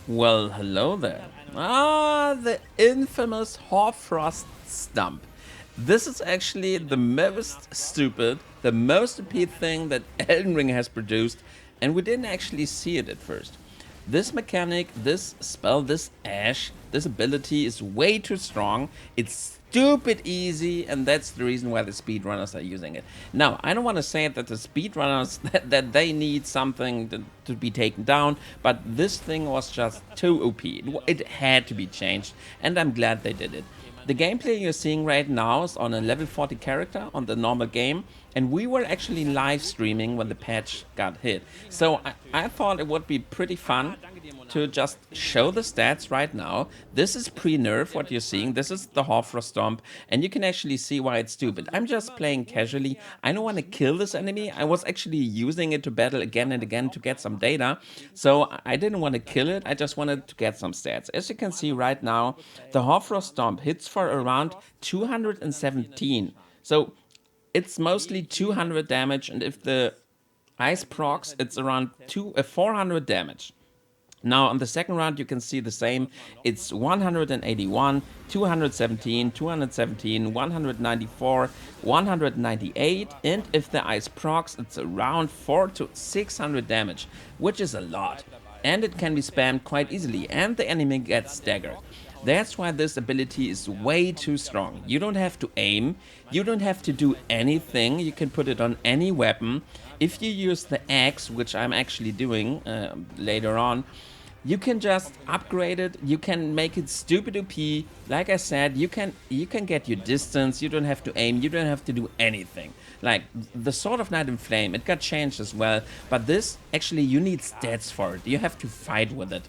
Well, hello there. The infamous Hoarfrost Stomp. This is actually the most stupid, the most OP thing that Elden Ring has produced, and we didn't actually see it at first. This mechanic, this spell, this ash, this ability is way too strong. It's stupid easy, and that's the reason why the speedrunners are using it. Now, I don't want to say that the speedrunners that they need something to be taken down, but this thing was just too OP. It had to be changed, and I'm glad they did it. The gameplay you're seeing right now is on a level 40 character on the normal game, and we were actually live streaming when the patch got hit. So I thought it would be pretty fun to just show the stats right now. This is pre-nerf, what you're seeing. This is the Hoarfrost Stomp, and you can actually see why it's stupid. I'm just playing casually. I don't want to kill this enemy. I was actually using it to battle again and again to get some data. So I didn't want to kill it. I just wanted to get some stats. As you can see right now, the Hoarfrost Stomp hits for around 217. So it's mostly 200 damage, and if the ice procs, it's around 400 damage. Now, on the second round, you can see the same. It's 181, 217, 217, 194, 198, and if the ice procs, it's around 4 to 600 damage, which is a lot. And it can be spammed quite easily, and the enemy gets staggered. That's why this ability is way too strong. You don't have to aim, you don't have to do anything, you can put it on any weapon. If you use the axe, which I'm actually doing later on, you can just upgrade it, you can make it stupid OP. Like I said, you can get your distance, you don't have to aim, you don't have to do anything. Like the Sword of Night and Flame, it got changed as well, but this, actually you need stats for it, you have to fight with it.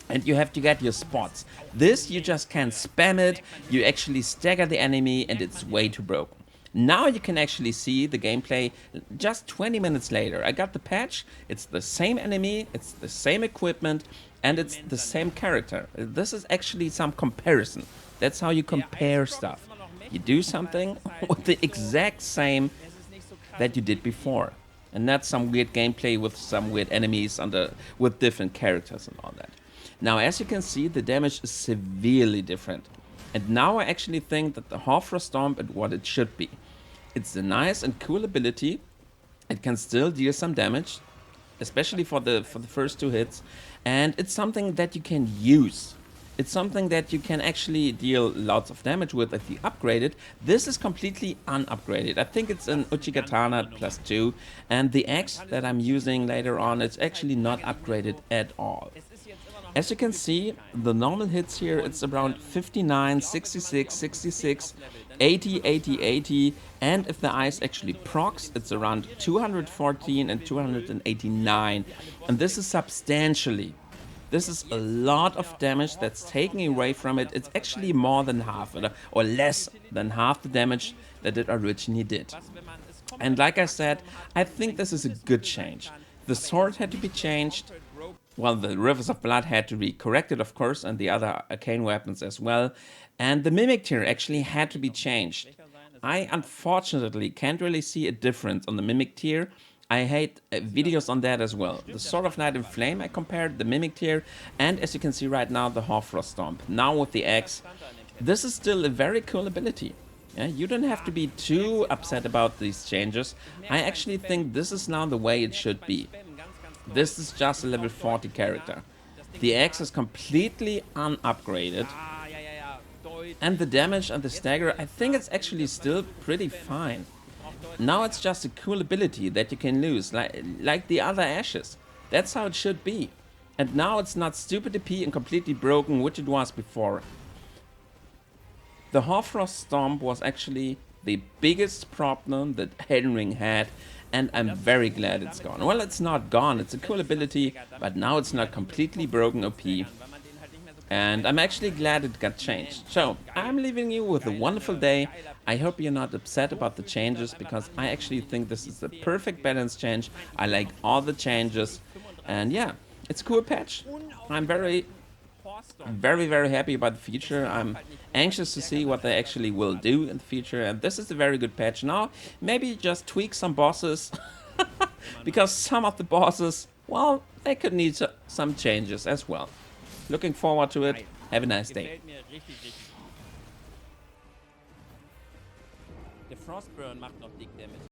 And you have to get your spots. This, you just can't spam it, you actually stagger the enemy, and it's way too broken. Now you can actually see the gameplay just 20 minutes later. I got the patch, it's the same enemy, it's the same equipment, and it's the same character. This is actually some comparison. That's how you compare stuff. You do something with the exact same that you did before. And not some weird gameplay with some weird enemies with different characters and all that. Now, as you can see, the damage is severely different. And now I actually think that the Hoarfrost Stomp is what it should be. It's a nice and cool ability. It can still deal some damage, especially for the first two hits. And it's something that you can use. It's something that you can actually deal lots of damage with if you upgrade it. This is completely unupgraded. I think it's an Uchigatana +2. And the axe that I'm using later on, it's actually not upgraded at all. As you can see, the normal hits here, it's around 59, 66, 66, 80, 80, 80, and if the ice actually procs, it's around 214 and 289, and this is substantially. This is a lot of damage that's taken away from it. It's actually more than half, or less than half the damage that it originally did. And like I said, I think this is a good change. The sword had to be changed. Well, the Rivers of Blood had to be corrected, of course, and the other arcane weapons as well. And the Mimic tier actually had to be changed. I unfortunately can't really see a difference on the Mimic tier. I hate videos on that as well. The Sword of Night and Flame, I compared the Mimic tier, and as you can see right now, the Hoarfrost Stomp. Now with the axe, this is still a very cool ability. Yeah, you don't have to be too upset about these changes. I actually think this is now the way it should be. This is just a level 40 character. The axe is completely unupgraded. And the damage and the stagger, I think it's actually still pretty fine. Now it's just a cool ability that you can lose, like the other ashes. That's how it should be. And now it's not stupid OP and completely broken, which it was before. The Hoarfrost Stomp was actually the biggest problem that Elden Ring had, and I'm very glad it's gone. Well, it's not gone, it's a cool ability, but now it's not completely broken OP. And I'm actually glad it got changed. So, I'm leaving you with a wonderful day. I hope you're not upset about the changes, because I actually think this is the perfect balance change. I like all the changes. And yeah, it's a cool patch. I'm very happy about the future. I'm anxious to see what they actually will do in the future, and this is a very good patch. Now, maybe just tweak some bosses, because some of the bosses, well, they could need some changes as well. Looking forward to it. Nice. Have a nice day. Gefällt mir richtig, richtig. Der Frostburn macht noch dick Damage.